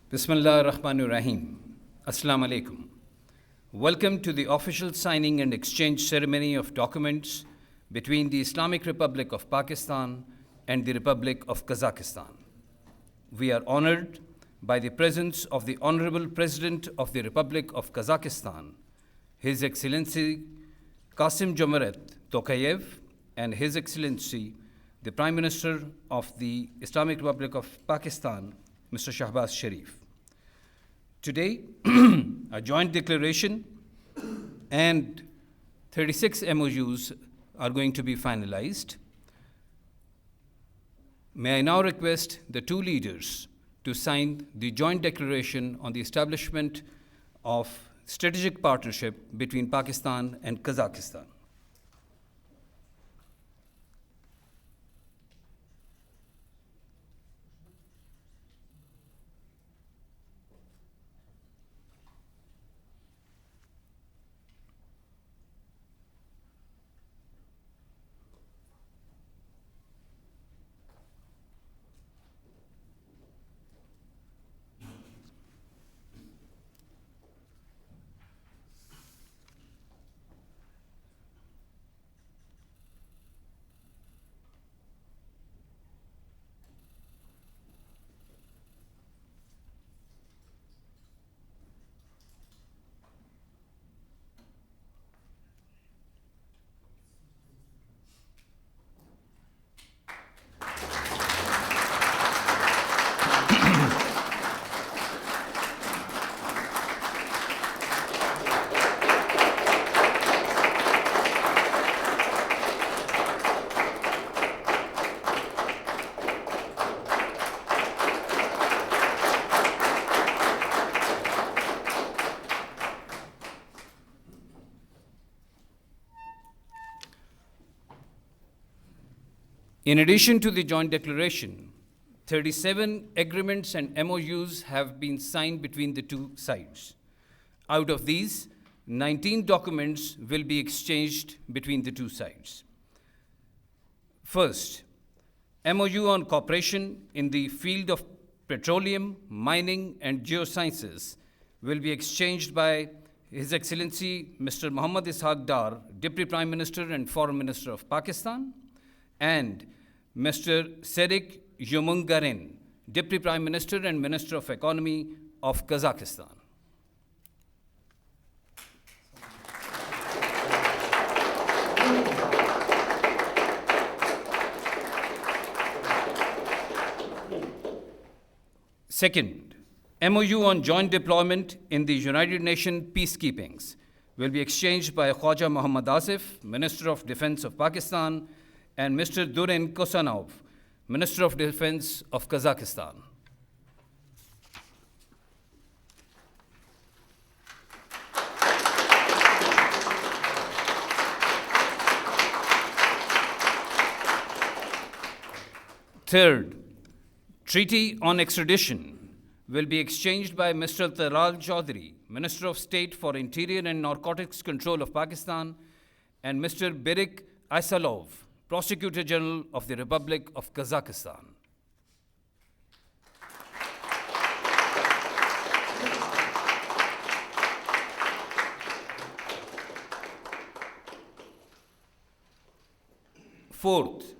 Bismillah ar-Rahman ar-Rahim. Assalamu alaikum. Welcome to the official signing and exchange ceremony of documents between the Islamic Republic of Pakistan and the Republic of Kazakhstan. We are honored by the presence of the Honorable President of the Republic of Kazakhstan, His Excellency Kassym-Jomart Tokayev, and His Excellency the Prime Minister of the Islamic Republic of Pakistan, Mr. Shehbaz Sharif. Today, a joint declaration and 36 MoUs are going to be finalized. May I now request the two leaders to sign the joint declaration on the establishment of strategic partnership between Pakistan and Kazakhstan. In addition to the joint declaration, 37 agreements and MoUs have been signed between the two sides. Out of these, 19 documents will be exchanged between the two sides. First, MoU on cooperation in the field of petroleum, mining, and geosciences will be exchanged by His Excellency Mr. Muhammad Dar, Deputy Prime Minister and Foreign Minister of Pakistan, and Mr. Serik Yumungaren, Deputy Prime Minister and Minister of Economy of Kazakhstan. Second, MoU on joint deployment in the United Nations peacekeepings will be exchanged by Khwaja Muhammad Asif, Minister of Defense of Pakistan, and Mr. Durin Kosanov, Minister of Defense of Kazakhstan. Third, treaty on extradition will be exchanged by Mr. Taral Chaudhary, Minister of State for Interior and Narcotics Control of Pakistan, and Mr. Birik Aisalov, Prosecutor General of the Republic of Kazakhstan. Fourth,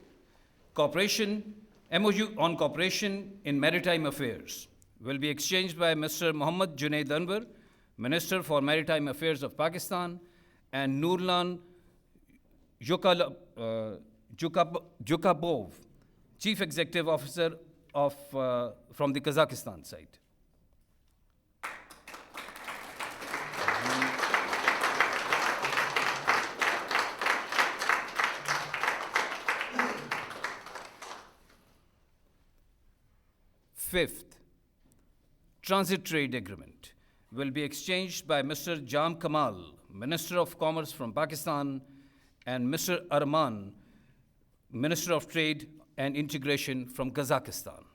MoU on cooperation in maritime affairs will be exchanged by Mr. Muhammad Junaid Anwar, Minister for Maritime Affairs of Pakistan, and Nurlan Jukabov, Chief Executive Officer from the Kazakhstan side. Fifth, transit trade agreement will be exchanged by Mr. Jam Kamal, Minister of Commerce from Pakistan, and Mr. Arman, Minister of Trade and Integration from Kazakhstan.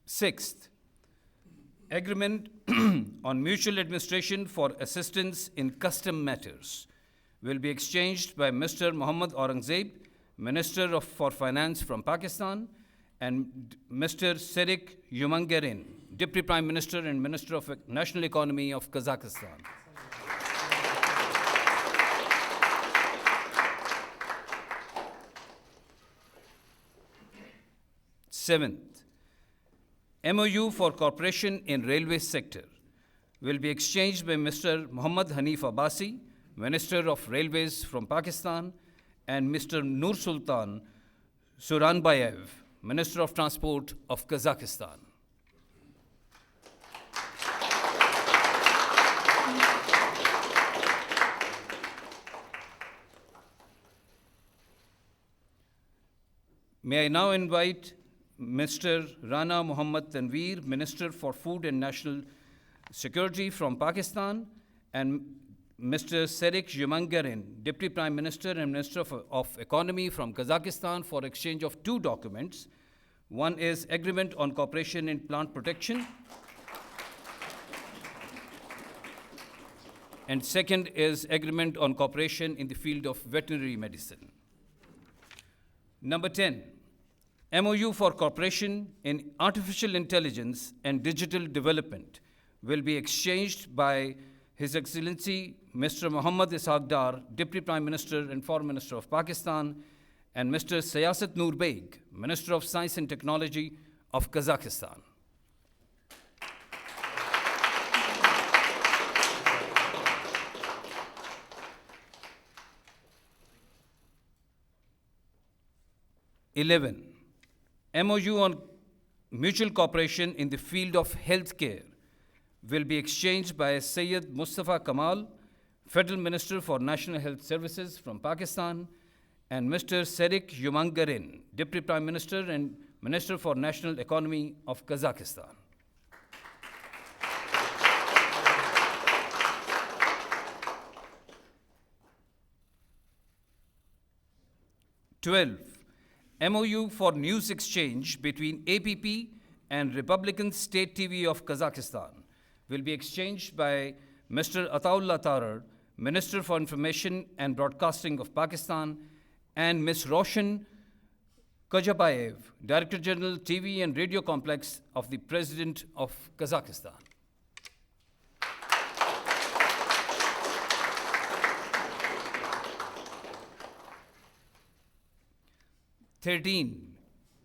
Sixth, Agreement on mutual administration for assistance in custom matters will be exchanged by Mr. Muhammad Minister for Finance from Pakistan, and Mr. Serik Yumangarin, Deputy Prime Minister and Minister of National Economy of Kazakhstan. Seventh, MoU for cooperation in railway sector will be exchanged by Mr. Muhammad Hanif Abbasi, Minister of Railways from Pakistan, and Mr. Nur Sultan Suranbayev, Minister of Transport of Kazakhstan. May I now invite Mr. Rana Muhammad Tanveer, Minister for Food and National Security from Pakistan, and Mr. Serik Yumangarin, Deputy Prime Minister and Minister of Economy from Kazakhstan, for exchange of two documents. One is Agreement on Cooperation in Plant Protection, and second is Agreement on Cooperation in the field of veterinary medicine. Number 10, MoU for cooperation in artificial intelligence and digital development will be exchanged by His Excellency Mr. Muhammad Ishaq Dar, Deputy Prime Minister and Foreign Minister of Pakistan, and Mr. Siyasat Noor Beg, Minister of Science and Technology of Kazakhstan. MoU on mutual cooperation in the field of healthcare will be exchanged by Syed Mustafa Kamal, Federal Minister for National Health Services from Pakistan, and Mr. Serik Yumangarin, Deputy Prime Minister and Minister for National Economy of Kazakhstan. MoU for news exchange between APP and Republican State TV of Kazakhstan will be exchanged by Mr. Ataullah Tarar, Minister for Information and Broadcasting of Pakistan, and Ms. Roshan Kajabayev, Director General TV and Radio Complex of the President of Kazakhstan.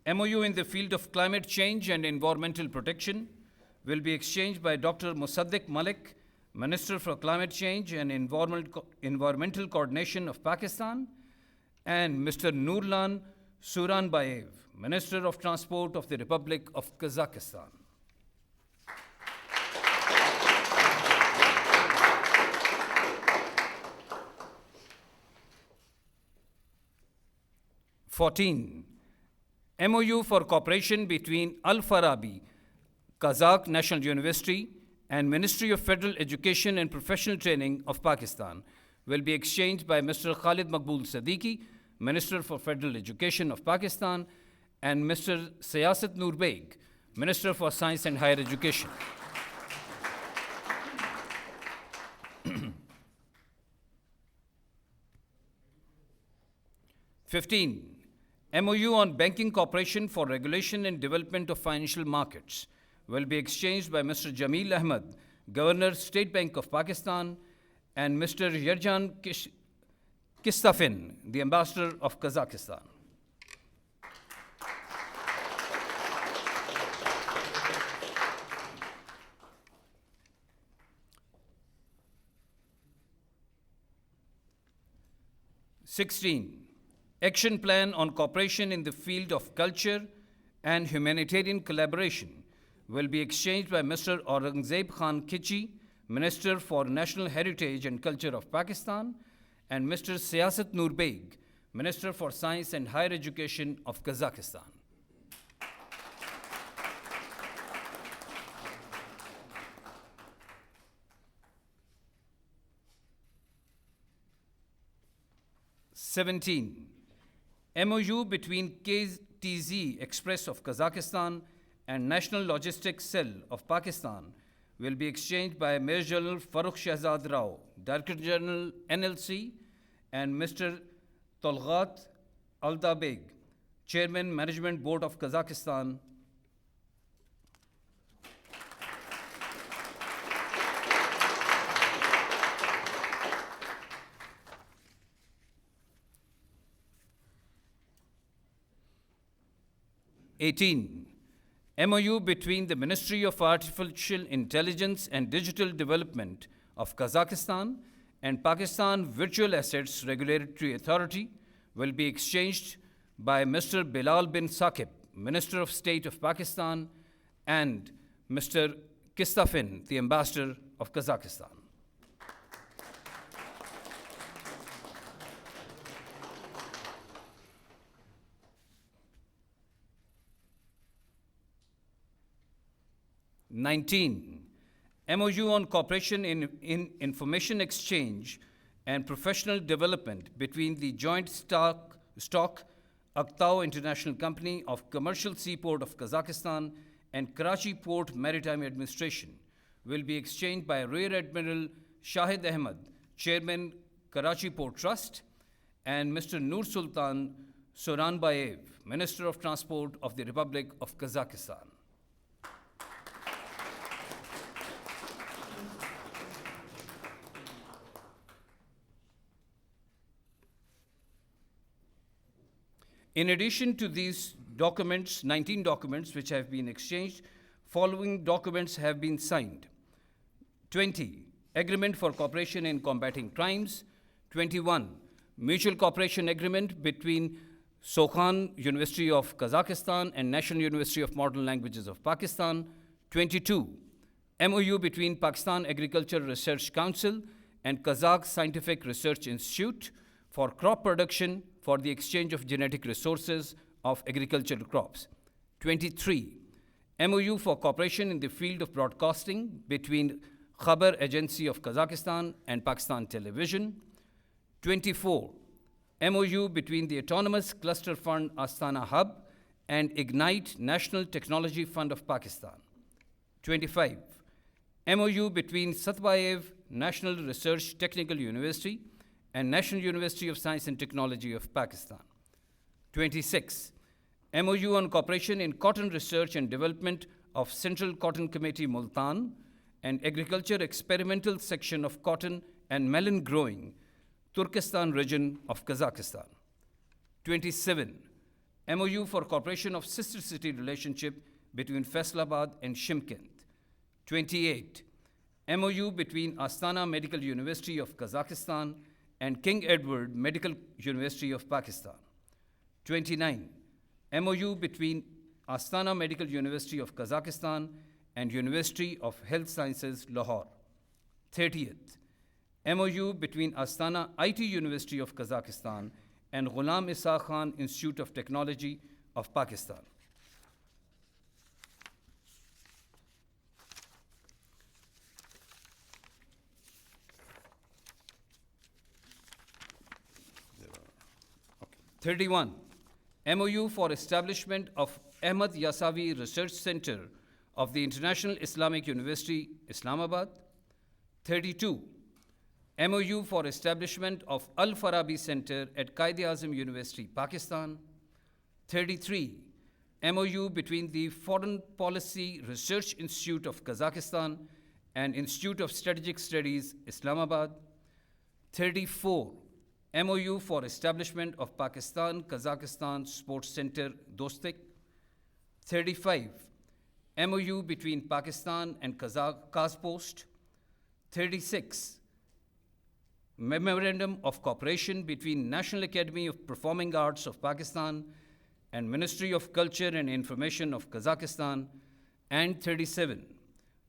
MoU in the field of climate change and environmental protection will be exchanged by Dr. Musaddiq Malik, Minister for Climate Change and Environmental Coordination of Pakistan, and Mr. Nurlan Suranbayev, Minister of Transport of the Republic of Kazakhstan. MoU for cooperation between Al-Farabi, Kazakh National University, and Ministry of Federal Education and Professional Training of Pakistan will be exchanged by Mr. Khalid Maqbool Siddiqui, Minister for Federal Education of Pakistan, and Mr. Siyasat Noor Beg, Minister for Science and Higher Education. MoU on banking cooperation for regulation and development of financial markets will be exchanged by Mr. Jameel Ahmed, Governor, State Bank of Pakistan, and Mr. Yerjan Kistafin, the Ambassador of Kazakhstan. Action Plan on Cooperation in the Field of Culture and Humanitarian Collaboration will be exchanged by Mr. Aurangzeb Khan Khichi, Minister for National Heritage and Culture of Pakistan, and Mr. Siyasat Noor Beg, Minister for Science and Higher Education of Kazakhstan. MoU between KTZ Express of Kazakhstan and National Logistics Cell of Pakistan will be exchanged by Major General Farrukh Shehzad Rao, Director General NLC, and Mr. Tolgat Aldabeg, Chairman Management Board of Kazakhstan. MOU between the Ministry of Artificial Intelligence and Digital Development of Kazakhstan and Pakistan Virtual Assets Regulatory Authority will be exchanged by Mr. Bilal bin Saqib, Minister of State of Pakistan, and Mr. Kistafin, the Ambassador of Kazakhstan. MOU on cooperation in information exchange and professional development between the Joint Stock Aktau International Company of Commercial Seaport of Kazakhstan and Karachi Port Maritime Administration will be exchanged by Rear Admiral Shahid Ahmed, Chairman, Karachi Port Trust, and Mr. Nur Sultan Soranbayev, Minister of Transport of the Republic of Kazakhstan. In addition to these documents, 19 documents which have been exchanged, following documents have been signed. 20, Agreement for Cooperation in Combating Crimes. 21, Mutual Cooperation Agreement between Sokhan University of Kazakhstan and National University of Modern Languages of Pakistan. 22, MOU between Pakistan Agricultural Research Council and Kazakh Scientific Research Institute for crop production for the exchange of genetic resources of agricultural crops. 23, MOU for cooperation in the field of broadcasting between Khabar Agency of Kazakhstan and Pakistan Television. 24, MOU between the Autonomous Cluster Fund Astana Hub and Ignite National Technology Fund of Pakistan. 25, MOU between Satbayev National Research Technical University and National University of Science and Technology of Pakistan. 26, MOU on cooperation in cotton research and development of Central Cotton Committee Multan and Agriculture Experimental Section of Cotton and Melon Growing, Turkestan region of Kazakhstan. 27, MOU for cooperation of sister city relationship between Faisalabad and Shymkent. 28, MOU between Astana Medical University of Kazakhstan and King Edward Medical University of Pakistan. 29, MOU between Astana Medical University of Kazakhstan and University of Health Sciences, Lahore. 30th, MOU between Astana IT University of Kazakhstan and Ghulam Isa Khan Institute of Technology of Pakistan. Okay. 31, MOU for establishment of Ahmad Yasavi Research Center of the International Islamic University, Islamabad. 32, MOU for establishment of Al-Farabi Center at Quaid-e-Azam University, Pakistan. 33, MOU between the Foreign Policy Research Institute of Kazakhstan and Institute of Strategic Studies, Islamabad. 34, MOU for establishment of Pakistan-Kazakhstan Sports Center, Dostik. 35, MOU between Pakistan and Kazpost. 36, Memorandum of Cooperation between National Academy of Performing Arts of Pakistan and Ministry of Culture and Information of Kazakhstan. And 37,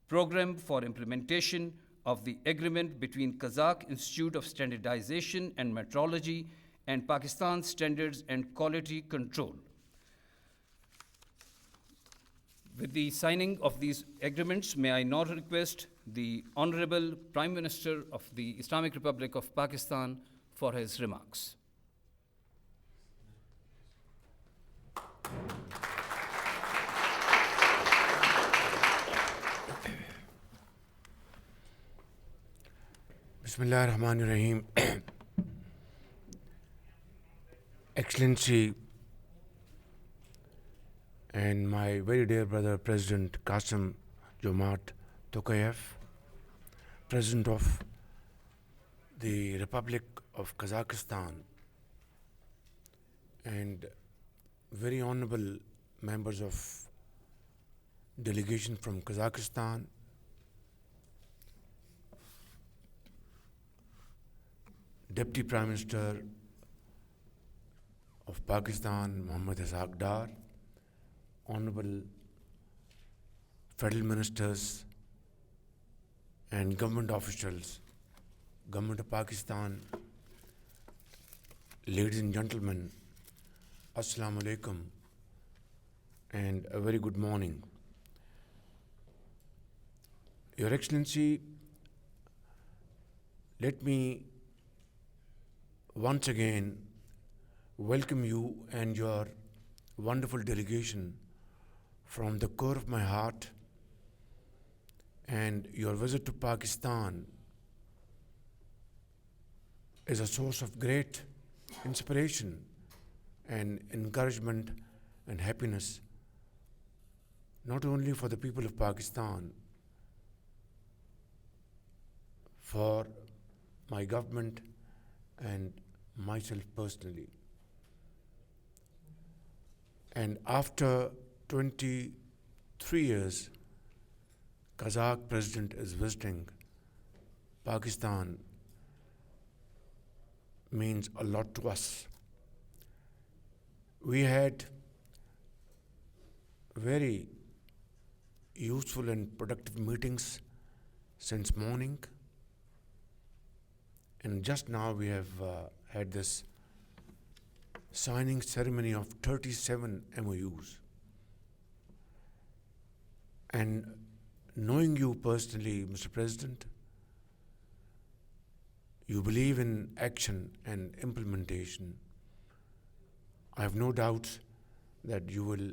Program for Implementation of the Agreement between Kazakh Institute of Standardization and Metrology and Pakistan Standards and Quality Control. With the signing of these agreements, may I now request the Honorable Prime Minister of the Islamic Republic of Pakistan for his remarks. Bismillah ar-Rahman ar-Rahim. Excellency and my very dear brother President Kassym-Jomart Tokayev, President of the Republic of Kazakhstan, and very honorable members of delegation from Kazakhstan, Deputy Prime Minister of Pakistan, Muhammad Shehbaz, honorable federal ministers and government officials, Government of Pakistan, ladies and gentlemen, Assalamu alaikum and a very good morning. Your Excellency, let me once again welcome you and your wonderful delegation from the core of my heart, and your visit to Pakistan is a source of great inspiration and encouragement and happiness, not only for the people of Pakistan, for my government and myself personally. And after 23 years, Kazakh President is visiting Pakistan means a lot to us. We had very useful and productive meetings since morning, and just now we have had this signing ceremony of 37 MoUs. And knowing you personally, Mr. President, you believe in action and implementation. I have no doubts that you will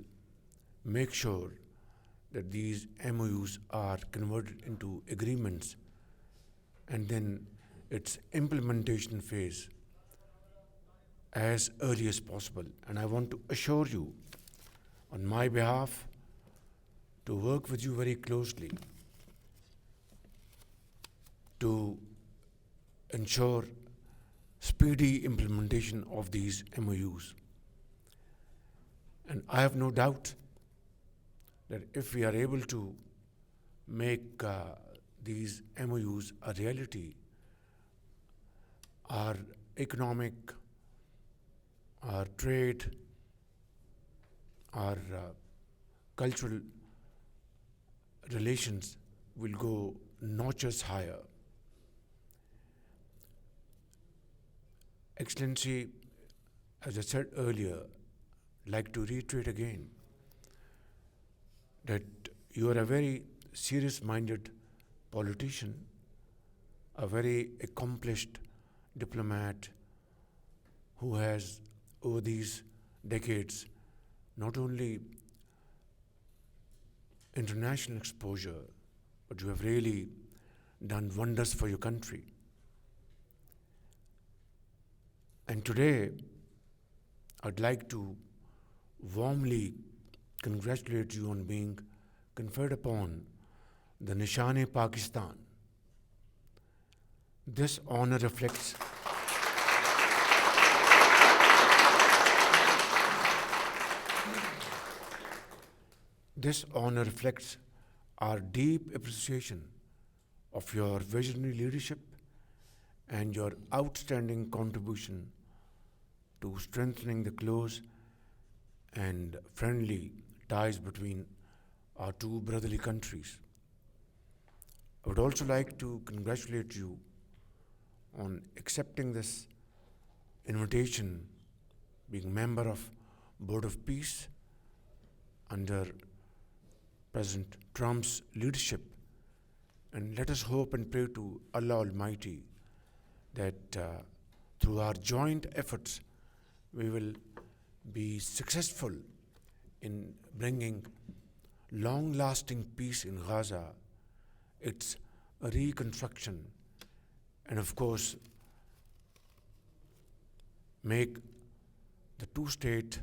make sure that these MoUs are converted into agreements, and then its implementation phase as early as possible. And I want to assure you, on my behalf, to work with you very closely to ensure speedy implementation of these MoUs. And I have no doubt that if we are able to make these MoUs a reality, our economic, our trade, our cultural relations will go notches higher. Excellency, as I said earlier, I'd like to reiterate again that you are a very serious-minded politician, a very accomplished diplomat who has, over these decades, not only international exposure, but you have really done wonders for your country. And today, I'd like to warmly congratulate you on being conferred upon the Nishan-e-Pakistan. This honor reflects our deep appreciation of your visionary leadership and your outstanding contribution to strengthening the close and friendly ties between our two brotherly countries. I would also like to congratulate you on accepting this invitation, being member of Board of Peace under President Trump's leadership. And let us hope and pray to Allah Almighty that through our joint efforts, we will be successful in bringing long-lasting peace in Gaza, its reconstruction, and of course make the two-state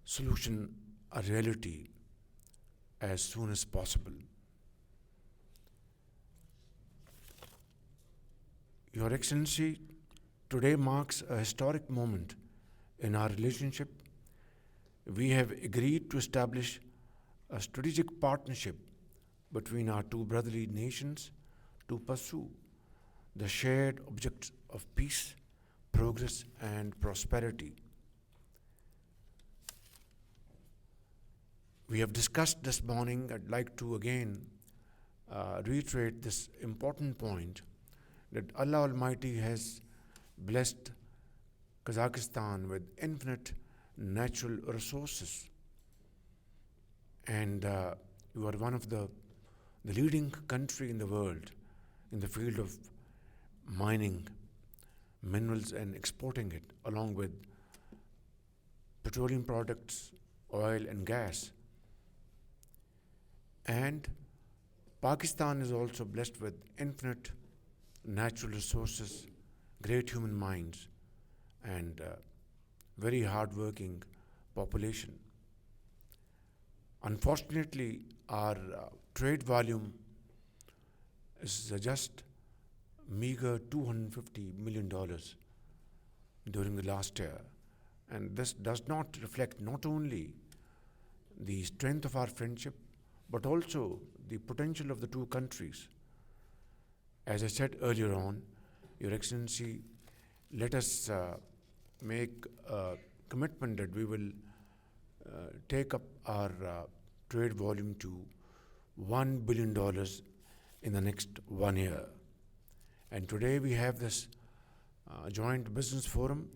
solution a reality as soon as possible. Your Excellency, today marks a historic moment in our relationship. We have agreed to establish a strategic partnership between our two brotherly nations to pursue the shared objectives of peace, progress, and prosperity. We have discussed this morning. I'd like to again reiterate this important point that Allah Almighty has blessed Kazakhstan with infinite natural resources. And you are one of the leading country in the world in the field of mining minerals and exporting it, along with petroleum products, oil and gas. And Pakistan is also blessed with infinite natural resources, great human minds, and very hard-working population. Unfortunately, our trade volume is just meager $250 million during the last year. And this does not reflect not only the strength of our friendship, but also the potential of the two countries. As I said earlier on, Your Excellency, let us make a commitment that we will take up our trade volume to $1 billion in the next 1 year. And today we have this joint business forum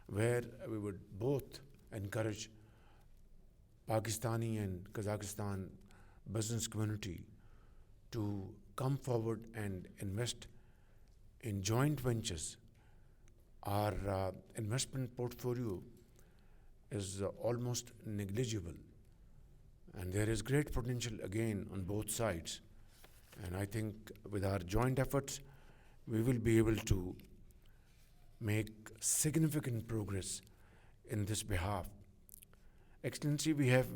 where we would both encourage Pakistani and Kazakhstan business community to come forward and invest in joint ventures. Our investment portfolio is almost negligible, and there is great potential again on both sides. And I think with our joint efforts, we will be able to make significant progress in this behalf. Excellency, we have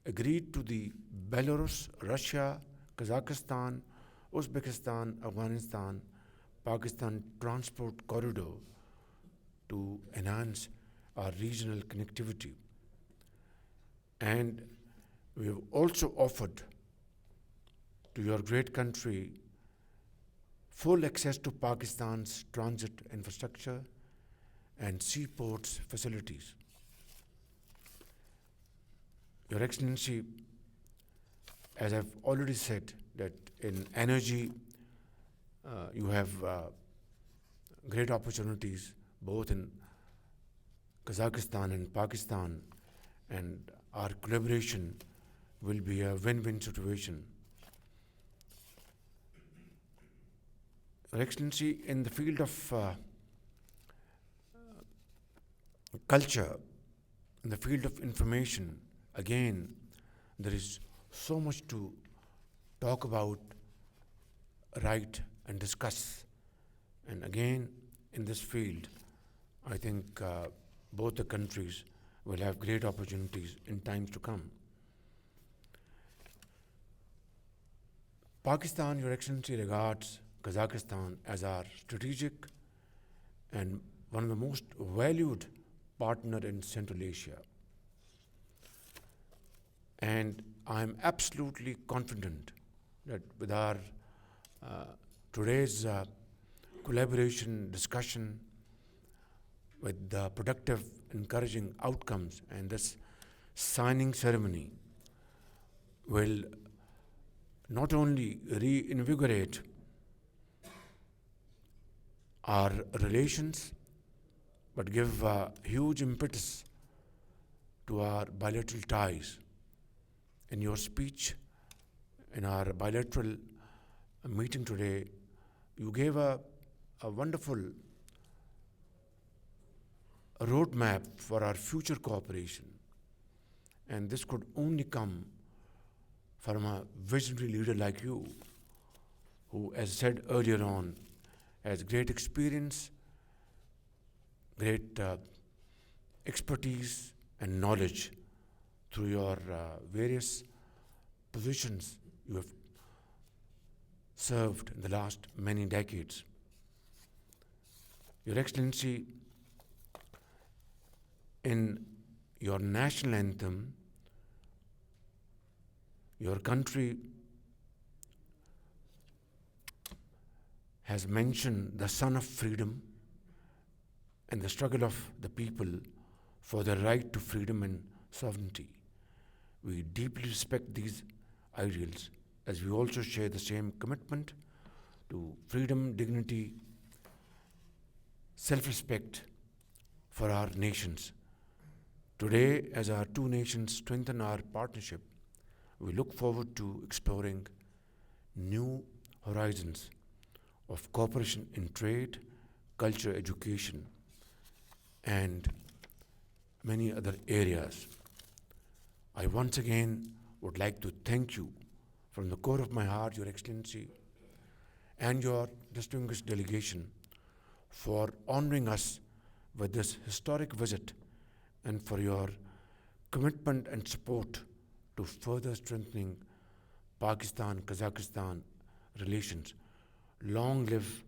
agreed to the Belarus, Russia, Kazakhstan, Uzbekistan, Afghanistan, Pakistan transport corridor to enhance our regional connectivity. And we have also offered to your great country full access to Pakistan's transit infrastructure and seaports facilities. Your Excellency, as I've already said, that in energy you have great opportunities both in Kazakhstan and Pakistan, and our collaboration will be a win-win situation. Your Excellency, in the field of culture, in the field of information, again, there is so much to talk about, write, and discuss. And again, in this field, I think both the countries will have great opportunities in times to come. Pakistan, Your Excellency, regards Kazakhstan as our strategic and one of the most valued partner in Central Asia. And I'm absolutely confident that with our today's collaboration, discussion, with the productive, encouraging outcomes, and this signing ceremony will not only reinvigorate our relations, but give a huge impetus to our bilateral ties. In your speech, in our bilateral meeting today, you gave a wonderful roadmap for our future cooperation. And this could only come from a visionary leader like you, who, as said earlier on, has great experience, great expertise and knowledge through your various positions you have served in the last many decades. Your Excellency, in your national anthem, your country has mentioned the son of freedom and the struggle of the people for their right to freedom and sovereignty. We deeply respect these ideals, as we also share the same commitment to freedom, dignity, self-respect for our nations. Today, as our two nations strengthen our partnership, we look forward to exploring new horizons of cooperation in trade, culture, education, and many other areas. I once again would like to thank you from the core of my heart, Your Excellency, and your distinguished delegation for honoring us with this historic visit and for your commitment and support to further strengthening Pakistan-Kazakhstan relations. Long live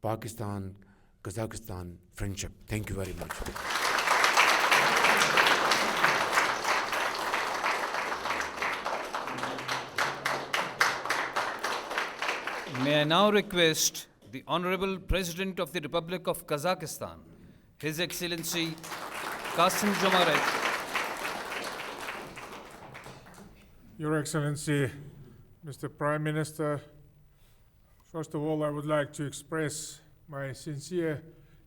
Pakistan-Kazakhstan friendship. Thank you very much. May I now request the Honorable President of the Republic of Kazakhstan, His Excellency Kassym-Jomart. Your Excellency, Mr. Prime Minister, first of all, I would like to express my sincere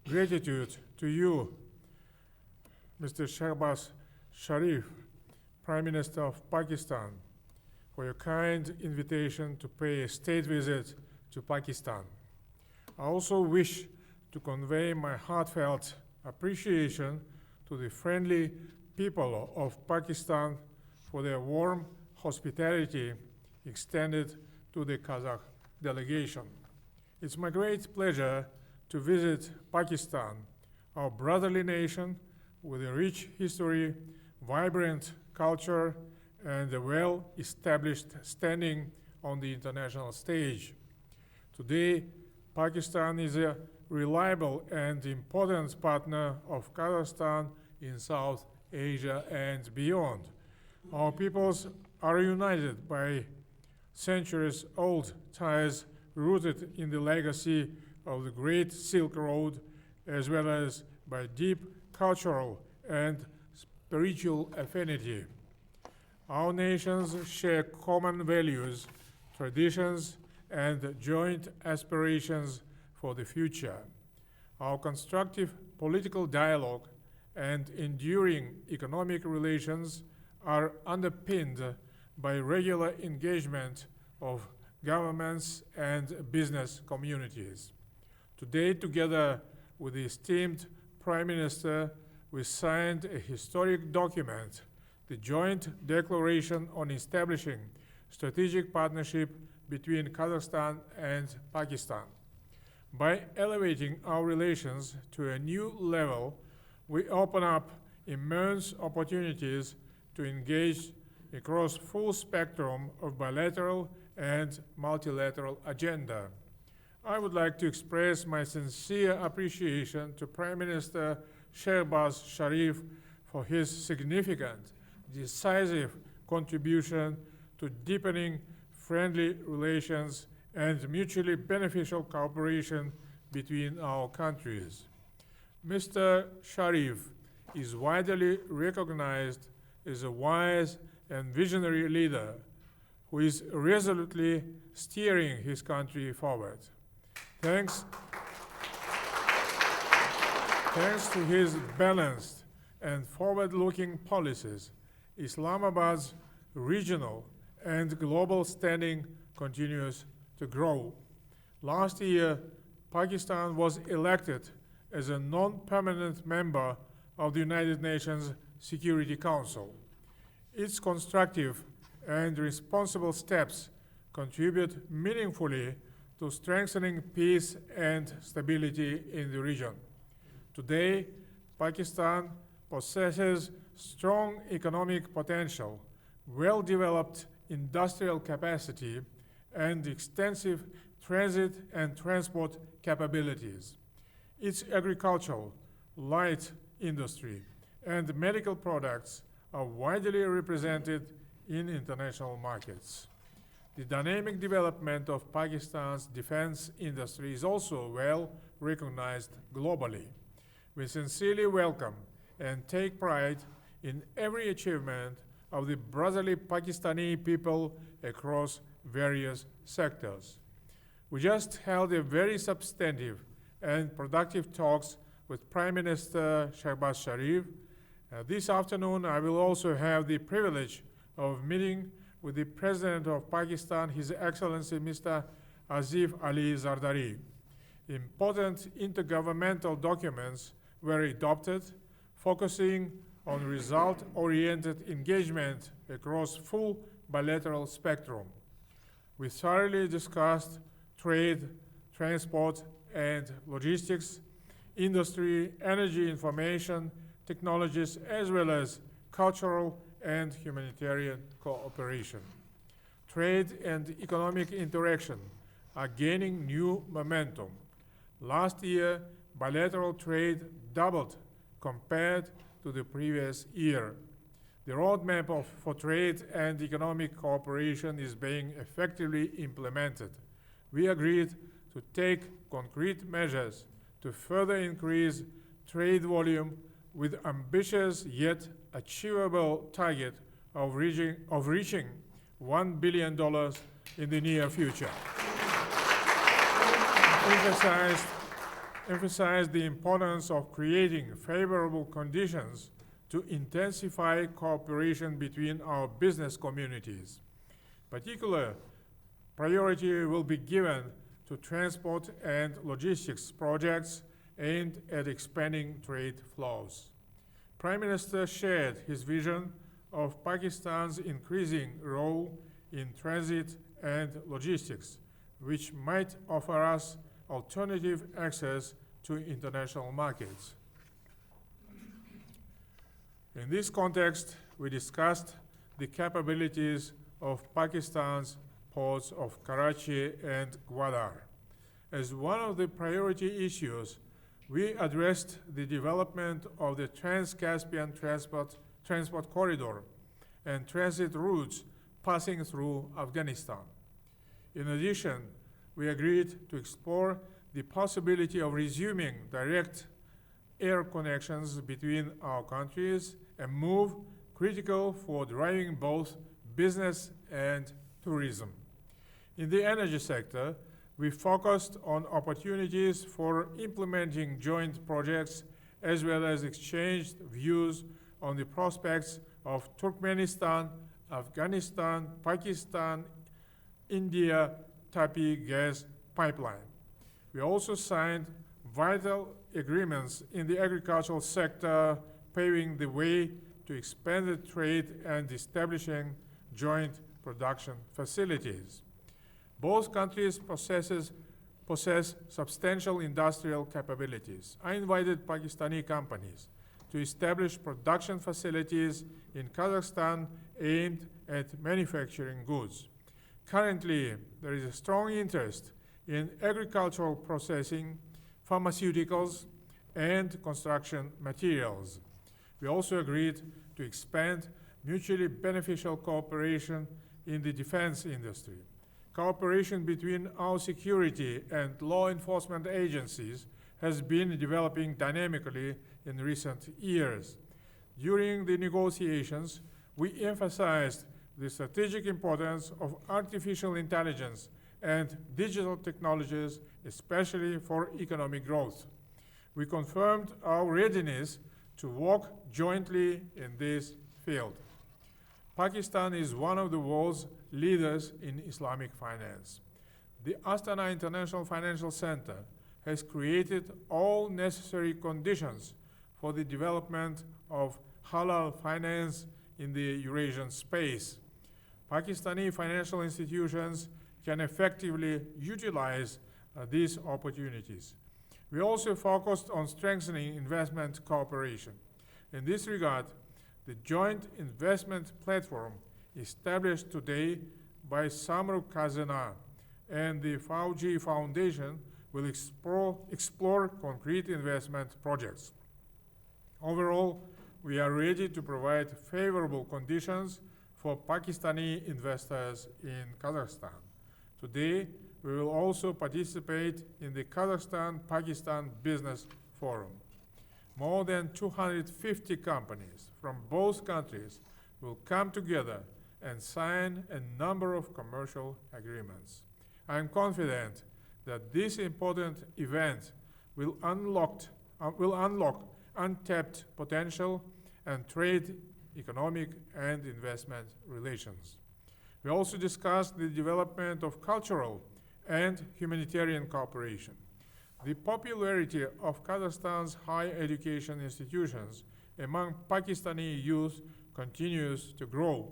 gratitude to you, Mr. Shehbaz Sharif, Prime Minister of Pakistan, for your kind invitation to pay a state visit to Pakistan. I also wish to convey my heartfelt appreciation to the friendly people of Pakistan for their warm hospitality extended to the Kazakh delegation. It's my great pleasure to visit Pakistan, our brotherly nation with a rich history, vibrant culture, and a well-established standing on the international stage. Today, Pakistan is a reliable and important partner of Kazakhstan in South Asia and beyond. Our peoples are united by centuries-old ties rooted in the legacy of the Great Silk Road, as well as by deep cultural and spiritual affinity. Our nations share common values, traditions, and joint aspirations for the future. Our constructive political dialogue and enduring economic relations are underpinned by regular engagement of governments and business communities. Today, together with the esteemed Prime Minister, we signed a historic document, the Joint Declaration on Establishing Strategic Partnership between Kazakhstan and Pakistan. By elevating our relations to a new level, we open up immense opportunities to engage across full spectrum of bilateral and multilateral agenda. I would like to express my sincere appreciation to Prime Minister Shehbaz Sharif for his significant, decisive contribution to deepening friendly relations and mutually beneficial cooperation between our countries. Mr. Sharif is widely recognized as a wise and visionary leader who is resolutely steering his country forward. Thanks to his balanced and forward-looking policies, Islamabad's regional and global standing continues to grow. Last year, Pakistan was elected as a non-permanent member of the United Nations Security Council. Its constructive and responsible steps contribute meaningfully to strengthening peace and stability in the region. Today, Pakistan possesses strong economic potential, well-developed industrial capacity, and extensive transit and transport capabilities. Its agricultural, light industry, and medical products are widely represented in international markets. The dynamic development of Pakistan's defense industry is also well recognized globally. We sincerely welcome and take pride in every achievement of the brotherly Pakistani people across various sectors. We just held a very substantive and productive talks with Prime Minister Shehbaz Sharif. This afternoon, I will also have the privilege of meeting with the President of Pakistan, His Excellency Mr. Asif Ali Zardari. Important intergovernmental documents were adopted, focusing on result-oriented engagement across full bilateral spectrum. We thoroughly discussed trade, transport, and logistics, industry, energy, information, technologies, as well as cultural and humanitarian cooperation. Trade and economic interaction are gaining new momentum. Last year, bilateral trade doubled compared to the previous year. The roadmap for trade and economic cooperation is being effectively implemented. We agreed to take concrete measures to further increase trade volume with ambitious yet achievable target of reaching $1 billion in the near future. Emphasized the importance of creating favorable conditions to intensify cooperation between our business communities. Particular priority will be given to transport and logistics projects aimed at expanding trade flows. Prime Minister shared his vision of Pakistan's increasing role in transit and logistics, which might offer us alternative access to international markets. In this context, we discussed the capabilities of Pakistan's ports of Karachi and Gwadar. As one of the priority issues, we addressed the development of the Trans-Caspian transport corridor and transit routes passing through Afghanistan. In addition, we agreed to explore the possibility of resuming direct air connections between our countries, a move critical for driving both business and tourism. In the energy sector, we focused on opportunities for implementing joint projects as well as exchanged views on the prospects of Turkmenistan, Afghanistan, Pakistan, India, Tapi gas pipeline. We also signed vital agreements in the agricultural sector, paving the way to expanded trade and establishing joint production facilities. Both countries possess substantial industrial capabilities. I invited Pakistani companies to establish production facilities in Kazakhstan aimed at manufacturing goods. Currently, there is a strong interest in agricultural processing, pharmaceuticals, and construction materials. We also agreed to expand mutually beneficial cooperation in the defense industry. Cooperation between our security and law enforcement agencies has been developing dynamically in recent years. During the negotiations, we emphasized the strategic importance of artificial intelligence and digital technologies, especially for economic growth. We confirmed our readiness to work jointly in this field. Pakistan is one of the world's leaders in Islamic finance. The Astana International Financial Center has created all necessary conditions for the development of halal finance in the Eurasian space. Pakistani financial institutions can effectively utilize these opportunities. We also focused on strengthening investment cooperation. In this regard, the joint investment platform established today by Samruk Kazina and the Fauji Foundation will explore concrete investment projects. Overall, we are ready to provide favorable conditions for Pakistani investors in Kazakhstan. Today, we will also participate in the Kazakhstan-Pakistan Business Forum. More than 250 companies from both countries will come together and sign a number of commercial agreements. I am confident that this important event will unlock untapped potential and trade, economic, and investment relations. We also discussed the development of cultural and humanitarian cooperation. The popularity of Kazakhstan's higher education institutions among Pakistani youth continues to grow.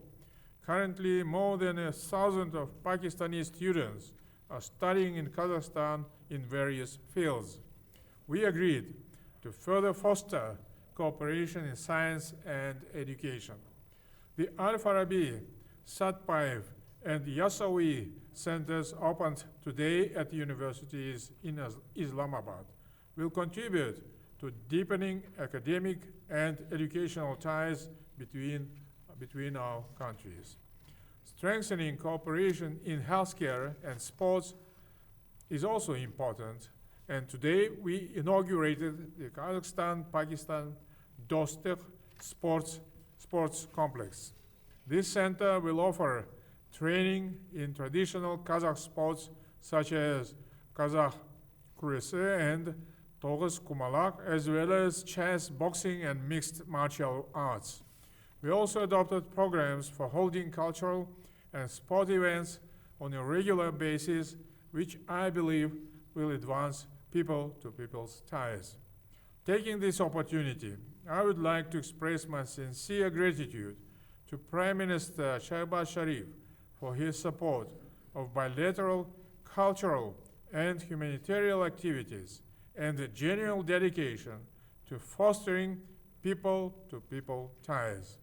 Currently, more than 1,000 of Pakistani students are studying in Kazakhstan in various fields. We agreed to further foster cooperation in science and education. The Al-Farabi, Satpayev, and Yasawi centers opened today at universities in Islamabad will contribute to deepening academic and educational ties between our countries. Strengthening cooperation in healthcare and sports is also important, and today we inaugurated the Kazakhstan-Pakistan Dostik Sports Complex. This center will offer training in traditional Kazakh sports such as Kazakh Kuresi and Toğız Kumalak, as well as chess, boxing, and mixed martial arts. We also adopted programs for holding cultural and sport events on a regular basis, which I believe will advance people-to-people's ties. Taking this opportunity, I would like to express my sincere gratitude to Prime Minister Shehbaz Sharif for his support of bilateral, cultural, and humanitarian activities and the genuine dedication to fostering people-to-people ties.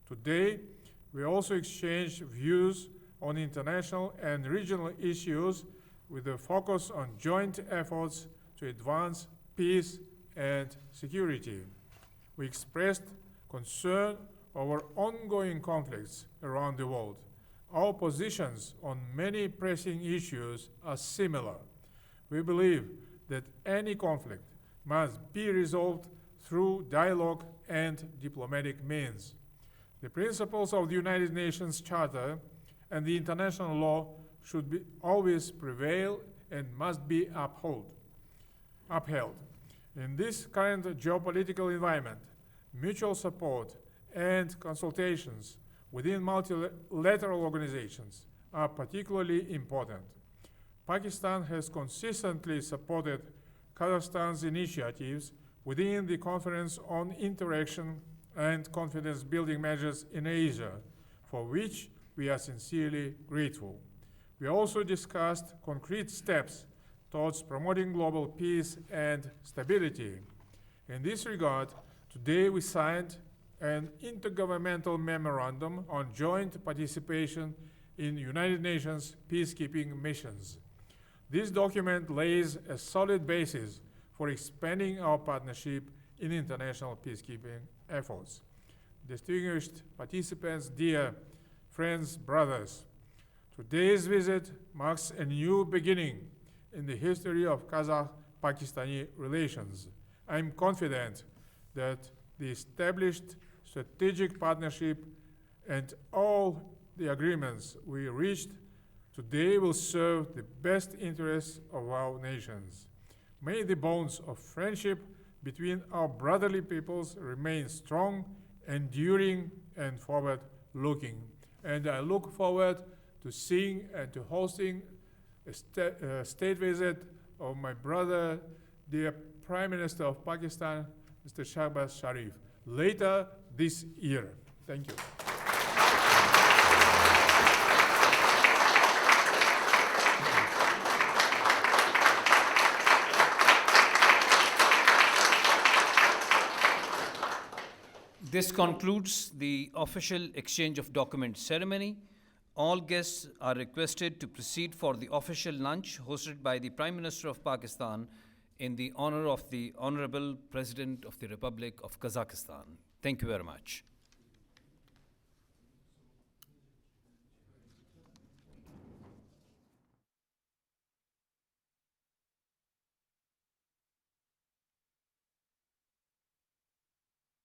Today, we also exchanged views on international and regional issues with a focus on joint efforts to advance peace and security. We expressed concern over ongoing conflicts around the world. Our positions on many pressing issues are similar. We believe that any conflict must be resolved through dialogue and diplomatic means. The principles of the United Nations Charter and the international law should always prevail and must be upheld. In this current geopolitical environment, mutual support and consultations within multilateral organizations are particularly important. Pakistan has consistently supported Kazakhstan's initiatives within the Conference on Interaction and Confidence-Building Measures in Asia, for which we are sincerely grateful. We also discussed concrete steps towards promoting global peace and stability. In this regard, today we signed an intergovernmental memorandum on joint participation in United Nations peacekeeping missions. This document lays a solid basis for expanding our partnership in international peacekeeping efforts. Distinguished participants, dear friends, brothers, today's visit marks a new beginning in the history of Kazakh-Pakistani relations. I am confident that the established strategic partnership and all the agreements we reached today will serve the best interests of our nations. May the bonds of friendship between our brotherly peoples remain strong, enduring, and forward-looking. And I look forward to seeing and to hosting a state visit of my brother, the Prime Minister of Pakistan, Mr. Shehbaz Sharif, later this year. Thank you. This concludes the official exchange of documents ceremony. All guests are requested to proceed for the official lunch hosted by the Prime Minister of Pakistan in the honor of the Honorable President of the Republic of Kazakhstan. Thank you very much.